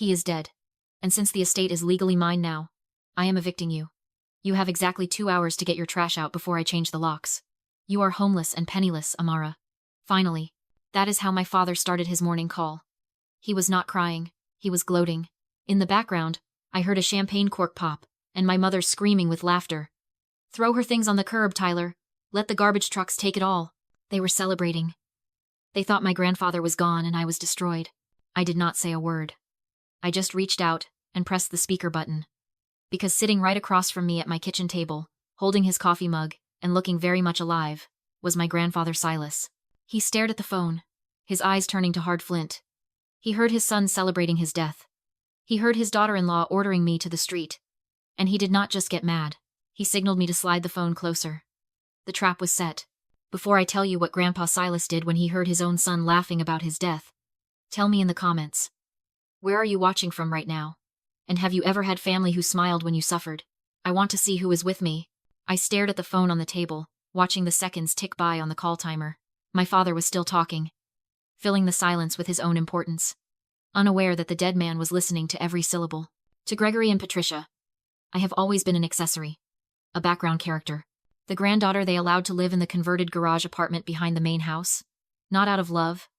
He is dead. And since the estate is legally mine now, I am evicting you. You have exactly 2 hours to get your trash out before I change the locks. You are homeless and penniless, Amara. Finally. That is how my father started his morning call. He was not crying. He was gloating. In the background, I heard a champagne cork pop, and my mother screaming with laughter. Throw her things on the curb, Tyler. Let the garbage trucks take it all. They were celebrating. They thought my grandfather was gone and I was destroyed. I did not say a word. I just reached out and pressed the speaker button. Because sitting right across from me at my kitchen table, holding his coffee mug and looking very much alive, was my grandfather Silas. He stared at the phone, his eyes turning to hard flint. He heard his son celebrating his death. He heard his daughter-in-law ordering me to the street. And he did not just get mad. He signaled me to slide the phone closer. The trap was set. Before I tell you what Grandpa Silas did when he heard his own son laughing about his death, tell me in the comments. Where are you watching from right now? And have you ever had family who smiled when you suffered? I want to see who is with me. I stared at the phone on the table, watching the seconds tick by on the call timer. My father was still talking, filling the silence with his own importance, unaware that the dead man was listening to every syllable. To Gregory and Patricia, I have always been an accessory, a background character, the granddaughter they allowed to live in the converted garage apartment behind the main house, not out of love,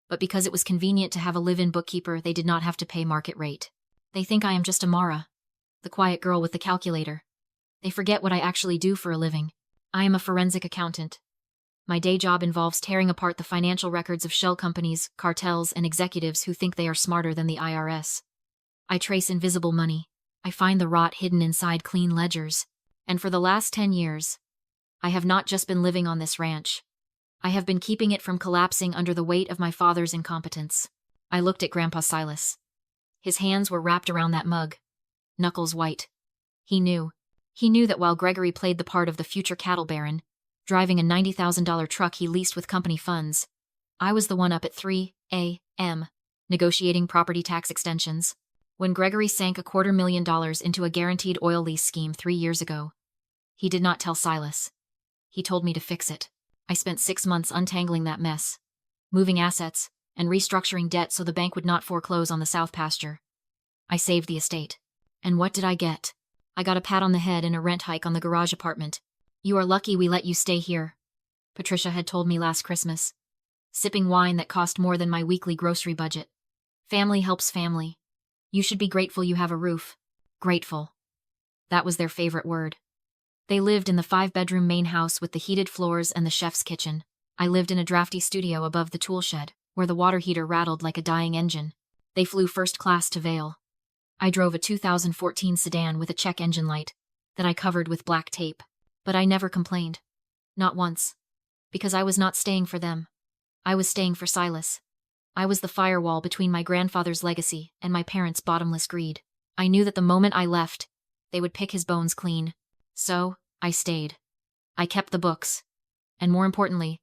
but because it was convenient to have a live-in bookkeeper they did not have to pay market rate. They think I am just Amara, the quiet girl with the calculator. They forget what I actually do for a living. I am a forensic accountant. My day job involves tearing apart the financial records of shell companies, cartels, and executives who think they are smarter than the IRS. I trace invisible money. I find the rot hidden inside clean ledgers. And for the last 10 years, I have not just been living on this ranch. I have been keeping it from collapsing under the weight of my father's incompetence. I looked at Grandpa Silas. His hands were wrapped around that mug, knuckles white. He knew that while Gregory played the part of the future cattle baron, driving a $90,000 truck he leased with company funds, I was the one up at 3 a.m., negotiating property tax extensions. When Gregory sank $250,000 into a guaranteed oil lease scheme 3 years ago, he did not tell Silas. He told me to fix it. I spent 6 months untangling that mess, moving assets, and restructuring debt so the bank would not foreclose on the South pasture. I saved the estate. And what did I get? I got a pat on the head and a rent hike on the garage apartment. You are lucky we let you stay here, Patricia had told me last Christmas, sipping wine that cost more than my weekly grocery budget. Family helps family. You should be grateful you have a roof. Grateful. That was their favorite word. They lived in the 5-bedroom main house with the heated floors and the chef's kitchen. I lived in a drafty studio above the tool shed, where the water heater rattled like a dying engine. They flew first class to Vail. I drove a 2014 sedan with a check engine light that I covered with black tape. But I never complained. Not once. Because I was not staying for them. I was staying for Silas. I was the firewall between my grandfather's legacy and my parents' bottomless greed. I knew that the moment I left, they would pick his bones clean. So, I stayed. I kept the books. And more importantly,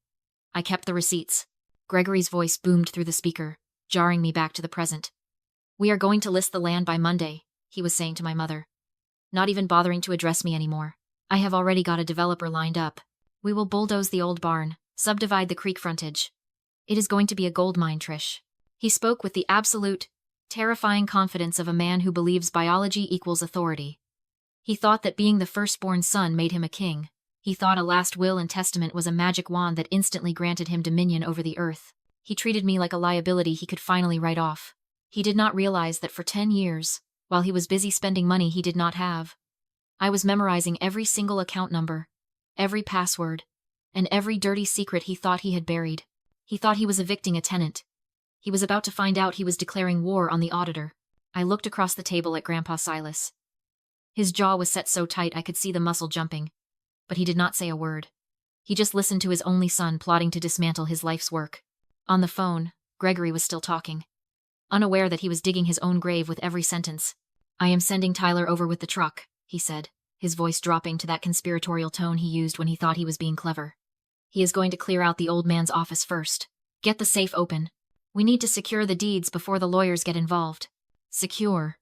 I kept the receipts. Gregory's voice boomed through the speaker, jarring me back to the present. We are going to list the land by Monday, he was saying to my mother. Not even bothering to address me anymore. I have already got a developer lined up. We will bulldoze the old barn, subdivide the creek frontage. It is going to be a gold mine, Trish. He spoke with the absolute, terrifying confidence of a man who believes biology equals authority. He thought that being the firstborn son made him a king. He thought a last will and testament was a magic wand that instantly granted him dominion over the earth. He treated me like a liability he could finally write off. He did not realize that for 10 years, while he was busy spending money he did not have, I was memorizing every single account number, every password, and every dirty secret he thought he had buried. He thought he was evicting a tenant. He was about to find out he was declaring war on the auditor. I looked across the table at Grandpa Silas. His jaw was set so tight I could see the muscle jumping, but he did not say a word. He just listened to his only son plotting to dismantle his life's work. On the phone, Gregory was still talking, unaware that he was digging his own grave with every sentence. I am sending Tyler over with the truck, he said, his voice dropping to that conspiratorial tone he used when he thought he was being clever. He is going to clear out the old man's office first. Get the safe open. We need to secure the deeds before the lawyers get involved. Secure.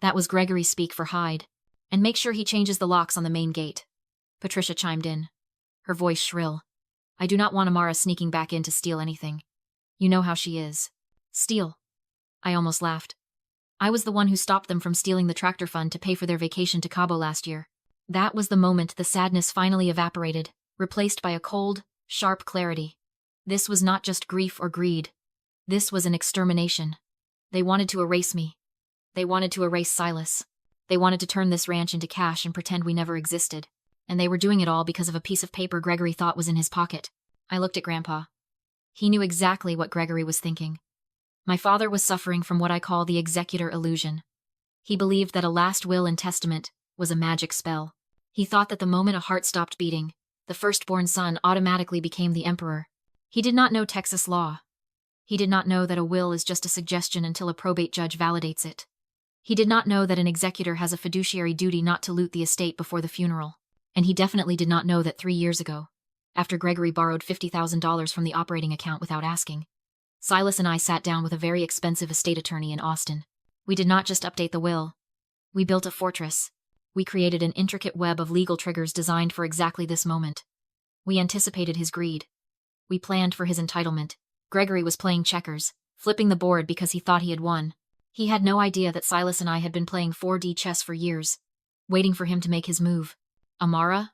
That was Gregory's speak for hide. And make sure he changes the locks on the main gate. Patricia chimed in, her voice shrill. I do not want Amara sneaking back in to steal anything. You know how she is. Steal. I almost laughed. I was the one who stopped them from stealing the tractor fund to pay for their vacation to Cabo last year. That was the moment the sadness finally evaporated, replaced by a cold, sharp clarity. This was not just grief or greed. This was an extermination. They wanted to erase me. They wanted to erase Silas. They wanted to turn this ranch into cash and pretend we never existed. And they were doing it all because of a piece of paper Gregory thought was in his pocket. I looked at Grandpa. He knew exactly what Gregory was thinking. My father was suffering from what I call the executor illusion. He believed that a last will and testament was a magic spell. He thought that the moment a heart stopped beating, the firstborn son automatically became the emperor. He did not know Texas law. He did not know that a will is just a suggestion until a probate judge validates it. He did not know that an executor has a fiduciary duty not to loot the estate before the funeral. And he definitely did not know that 3 years ago, after Gregory borrowed $50,000 from the operating account without asking, Silas and I sat down with a very expensive estate attorney in Austin. We did not just update the will. We built a fortress. We created an intricate web of legal triggers designed for exactly this moment. We anticipated his greed. We planned for his entitlement. Gregory was playing checkers, flipping the board because he thought he had won. He had no idea that Silas and I had been playing 4D chess for years, waiting for him to make his move. Amara?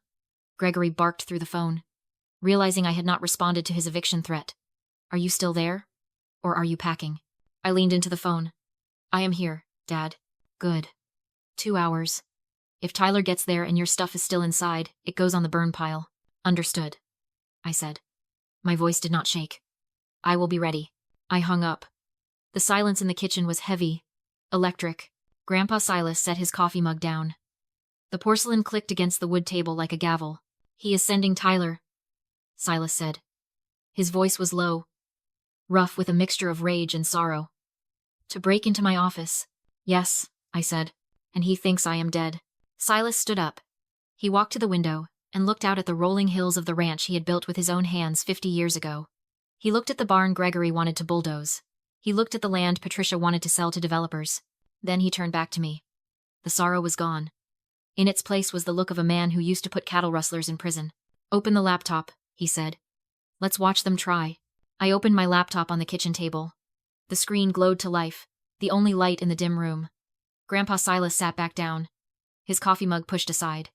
Gregory barked through the phone, realizing I had not responded to his eviction threat. Are you still there? Or are you packing? I leaned into the phone. I am here, Dad. Good. 2 hours. If Tyler gets there and your stuff is still inside, it goes on the burn pile. Understood, I said. My voice did not shake. I will be ready. I hung up. The silence in the kitchen was heavy, electric. Grandpa Silas set his coffee mug down. The porcelain clicked against the wood table like a gavel. He is sending Tyler, Silas said. His voice was low, rough with a mixture of rage and sorrow. To break into my office. Yes, I said. And he thinks I am dead. Silas stood up. He walked to the window and looked out at the rolling hills of the ranch he had built with his own hands 50 years ago. He looked at the barn Gregory wanted to bulldoze. He looked at the land Patricia wanted to sell to developers. Then he turned back to me. The sorrow was gone. In its place was the look of a man who used to put cattle rustlers in prison. Open the laptop, he said. Let's watch them try. I opened my laptop on the kitchen table. The screen glowed to life, the only light in the dim room. Grandpa Silas sat back down, his coffee mug pushed aside.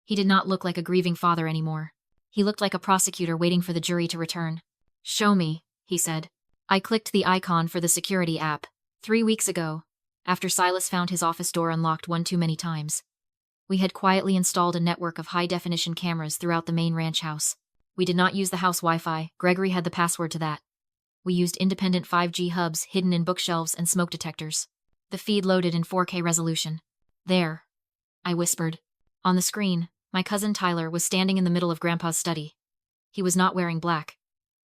He did not look like a grieving father anymore. He looked like a prosecutor waiting for the jury to return. Show me, he said. I clicked the icon for the security app. 3 weeks ago, after Silas found his office door unlocked one too many times. We had quietly installed a network of high-definition cameras throughout the main ranch house. We did not use the house Wi-Fi. Gregory had the password to that. We used independent 5G hubs hidden in bookshelves and smoke detectors. The feed loaded in 4K resolution. There, I whispered. On the screen, my cousin Tyler was standing in the middle of Grandpa's study. He was not wearing black.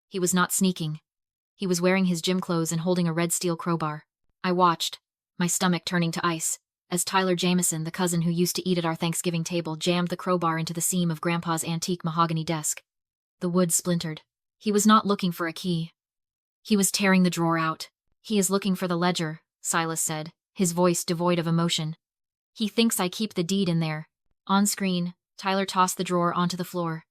He was not sneaking. He was wearing his gym clothes and holding a red steel crowbar. I watched, my stomach turning to ice, as Tyler Jameson, the cousin who used to eat at our Thanksgiving table, jammed the crowbar into the seam of Grandpa's antique mahogany desk. The wood splintered. He was not looking for a key. He was tearing the drawer out. He is looking for the ledger, Silas said, his voice devoid of emotion. He thinks I keep the deed in there. On screen, Tyler tossed the drawer onto the floor.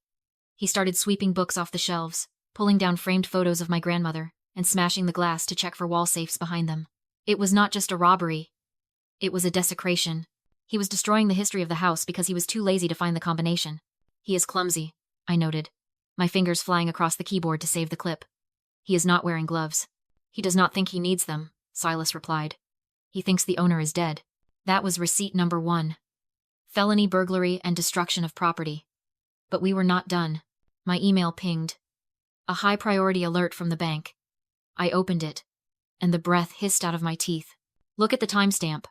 He started sweeping books off the shelves, pulling down framed photos of my grandmother, and smashing the glass to check for wall safes behind them. It was not just a robbery. It was a desecration. He was destroying the history of the house because he was too lazy to find the combination. He is clumsy, I noted, my fingers flying across the keyboard to save the clip. He is not wearing gloves. He does not think he needs them, Silas replied. He thinks the owner is dead. That was receipt number 1. Felony burglary and destruction of property. But we were not done. My email pinged. A high-priority alert from the bank. I opened it, and the breath hissed out of my teeth. Look at the timestamp,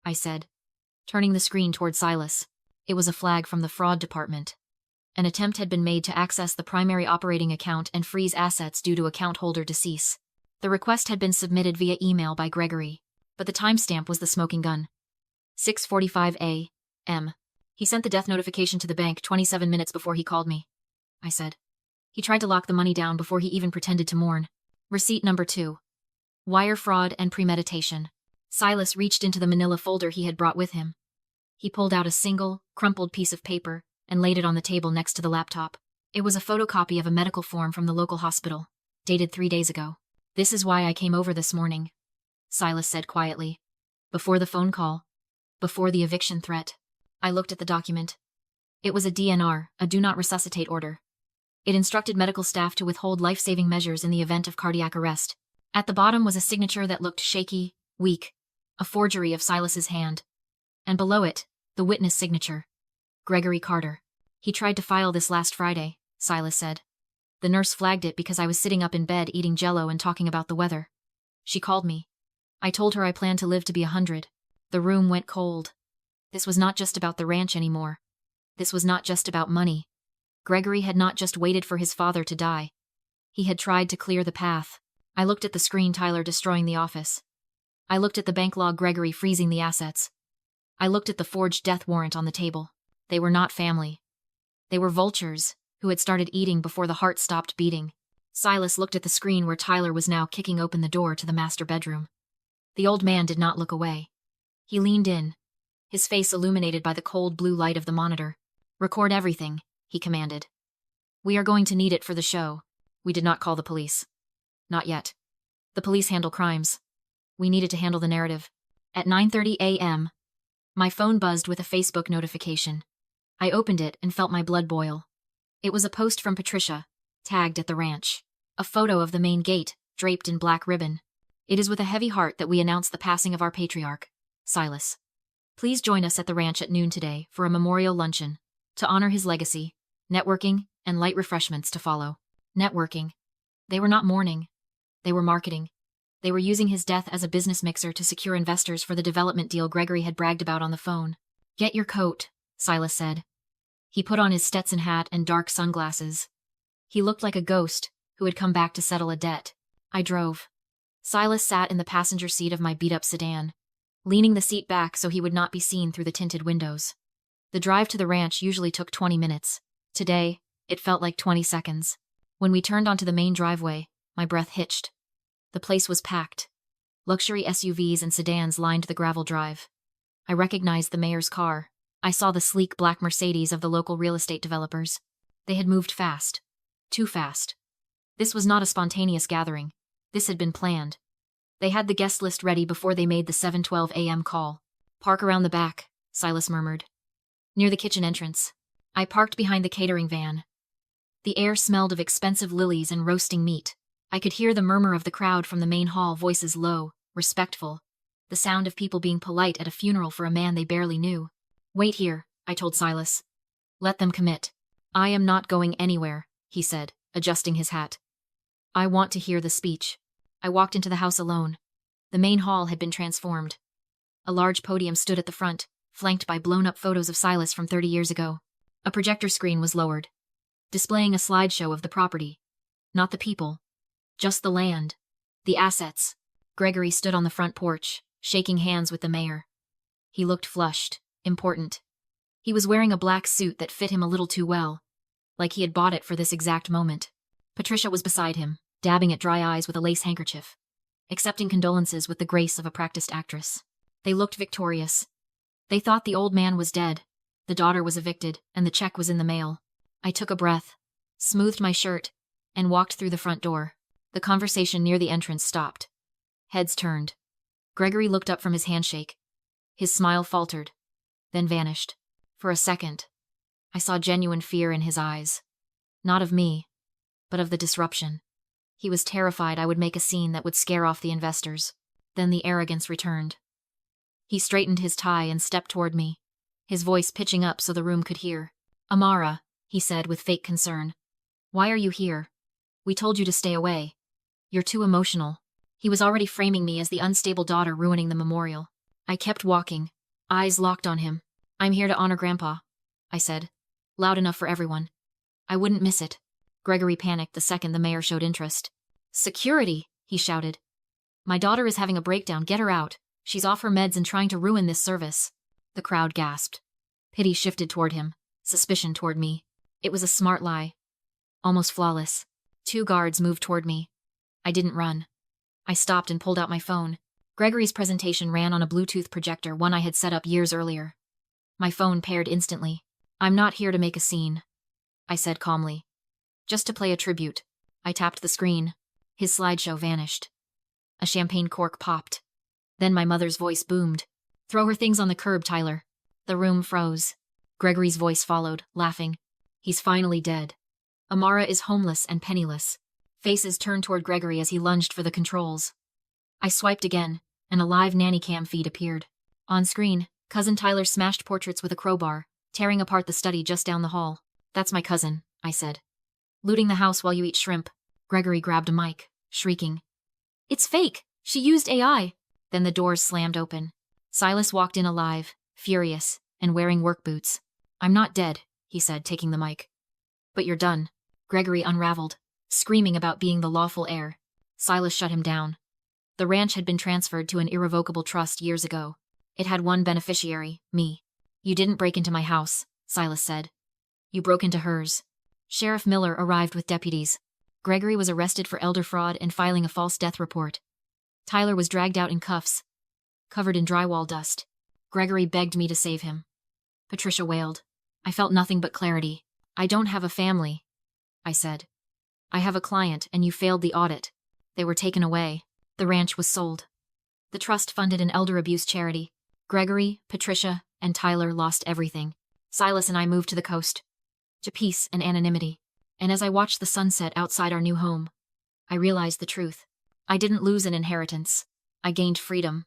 I said, turning the screen toward Silas. It was a flag from the fraud department. An attempt had been made to access the primary operating account and freeze assets due to account holder decease. The request had been submitted via email by Gregory, but the timestamp was the smoking gun. 6:45 a.m. He sent the death notification to the bank 27 minutes before he called me, I said. He tried to lock the money down before he even pretended to mourn. Receipt number 2. Wire fraud and premeditation. Silas reached into the manila folder he had brought with him. He pulled out a single, crumpled piece of paper and laid it on the table next to the laptop. It was a photocopy of a medical form from the local hospital, dated 3 days ago. This is why I came over this morning, Silas said quietly. Before the phone call. Before the eviction threat. I looked at the document. It was a DNR, a do not resuscitate order. It instructed medical staff to withhold life-saving measures in the event of cardiac arrest. At the bottom was a signature that looked shaky, weak, a forgery of Silas's hand. And below it, the witness signature. Gregory Carter. He tried to file this last Friday, Silas said. The nurse flagged it because I was sitting up in bed eating Jell-O and talking about the weather. She called me. I told her I planned to live to be 100. The room went cold. This was not just about the ranch anymore. This was not just about money. Gregory had not just waited for his father to die. He had tried to clear the path. I looked at the screen, Tyler destroying the office. I looked at the bank log, Gregory freezing the assets. I looked at the forged death warrant on the table. They were not family. They were vultures, who had started eating before the heart stopped beating. Silas looked at the screen where Tyler was now kicking open the door to the master bedroom. The old man did not look away. He leaned in, his face illuminated by the cold blue light of the monitor. Record everything, he commanded. We are going to need it for the show. We did not call the police. Not yet. The police handle crimes. We needed to handle the narrative. At 9:30 a.m., my phone buzzed with a Facebook notification. I opened it and felt my blood boil. It was a post from Patricia, tagged at the ranch. A photo of the main gate, draped in black ribbon. It is with a heavy heart that we announce the passing of our patriarch, Silas. Please join us at the ranch at noon today for a memorial luncheon. To honor his legacy, networking, and light refreshments to follow. Networking. They were not mourning. They were marketing. They were using his death as a business mixer to secure investors for the development deal Gregory had bragged about on the phone. Get your coat, Silas said. He put on his Stetson hat and dark sunglasses. He looked like a ghost who had come back to settle a debt. I drove. Silas sat in the passenger seat of my beat-up sedan, leaning the seat back so he would not be seen through the tinted windows. The drive to the ranch usually took 20 minutes. Today, it felt like 20 seconds. When we turned onto the main driveway, my breath hitched. The place was packed. Luxury SUVs and sedans lined the gravel drive. I recognized the mayor's car. I saw the sleek black Mercedes of the local real estate developers. They had moved fast. Too fast. This was not a spontaneous gathering. This had been planned. They had the guest list ready before they made the 7:12 a.m. call. Park around the back, Silas murmured. Near the kitchen entrance. I parked behind the catering van. The air smelled of expensive lilies and roasting meat. I could hear the murmur of the crowd from the main hall, voices low, respectful. The sound of people being polite at a funeral for a man they barely knew. Wait here, I told Silas. Let them commit. I am not going anywhere, he said, adjusting his hat. I want to hear the speech. I walked into the house alone. The main hall had been transformed. A large podium stood at the front, flanked by blown-up photos of Silas from 30 years ago. A projector screen was lowered, displaying a slideshow of the property. Not the people. Just the land. The assets. Gregory stood on the front porch, shaking hands with the mayor. He looked flushed, important. He was wearing a black suit that fit him a little too well, like he had bought it for this exact moment. Patricia was beside him, dabbing at dry eyes with a lace handkerchief, accepting condolences with the grace of a practiced actress. They looked victorious. They thought the old man was dead, the daughter was evicted, and the check was in the mail. I took a breath, smoothed my shirt, and walked through the front door. The conversation near the entrance stopped. Heads turned. Gregory looked up from his handshake. His smile faltered, then vanished. For a second, I saw genuine fear in his eyes. Not of me, but of the disruption. He was terrified I would make a scene that would scare off the investors. Then the arrogance returned. He straightened his tie and stepped toward me, his voice pitching up so the room could hear. Amara, he said with fake concern. Why are you here? We told you to stay away. You're too emotional. He was already framing me as the unstable daughter ruining the memorial. I kept walking, eyes locked on him. I'm here to honor Grandpa, I said, loud enough for everyone. I wouldn't miss it. Gregory panicked the second the mayor showed interest. Security, he shouted. My daughter is having a breakdown, get her out. She's off her meds and trying to ruin this service. The crowd gasped. Pity shifted toward him, suspicion toward me. It was a smart lie. Almost flawless. 2 guards moved toward me. I didn't run. I stopped and pulled out my phone. Gregory's presentation ran on a Bluetooth projector, one I had set up years earlier. My phone paired instantly. I'm not here to make a scene, I said calmly. Just to play a tribute. I tapped the screen. His slideshow vanished. A champagne cork popped. Then my mother's voice boomed. Throw her things on the curb, Tyler. The room froze. Gregory's voice followed, laughing. He's finally dead. Amara is homeless and penniless. Faces turned toward Gregory as he lunged for the controls. I swiped again, and a live nanny cam feed appeared. On screen, Cousin Tyler smashed portraits with a crowbar, tearing apart the study just down the hall. That's my cousin, I said. Looting the house while you eat shrimp. Gregory grabbed a mic, shrieking. It's fake! She used AI! Then the doors slammed open. Silas walked in alive, furious, and wearing work boots. I'm not dead, he said, taking the mic. But you're done. Gregory unraveled, screaming about being the lawful heir. Silas shut him down. The ranch had been transferred to an irrevocable trust years ago. It had one beneficiary, me. You didn't break into my house, Silas said. You broke into hers. Sheriff Miller arrived with deputies. Gregory was arrested for elder fraud and filing a false death report. Tyler was dragged out in cuffs, covered in drywall dust. Gregory begged me to save him. Patricia wailed. I felt nothing but clarity. I don't have a family, I said. I have a client, and you failed the audit. They were taken away. The ranch was sold. The trust funded an elder abuse charity. Gregory, Patricia, and Tyler lost everything. Silas and I moved to the coast, to peace and anonymity. And as I watched the sunset outside our new home, I realized the truth. I didn't lose an inheritance. I gained freedom.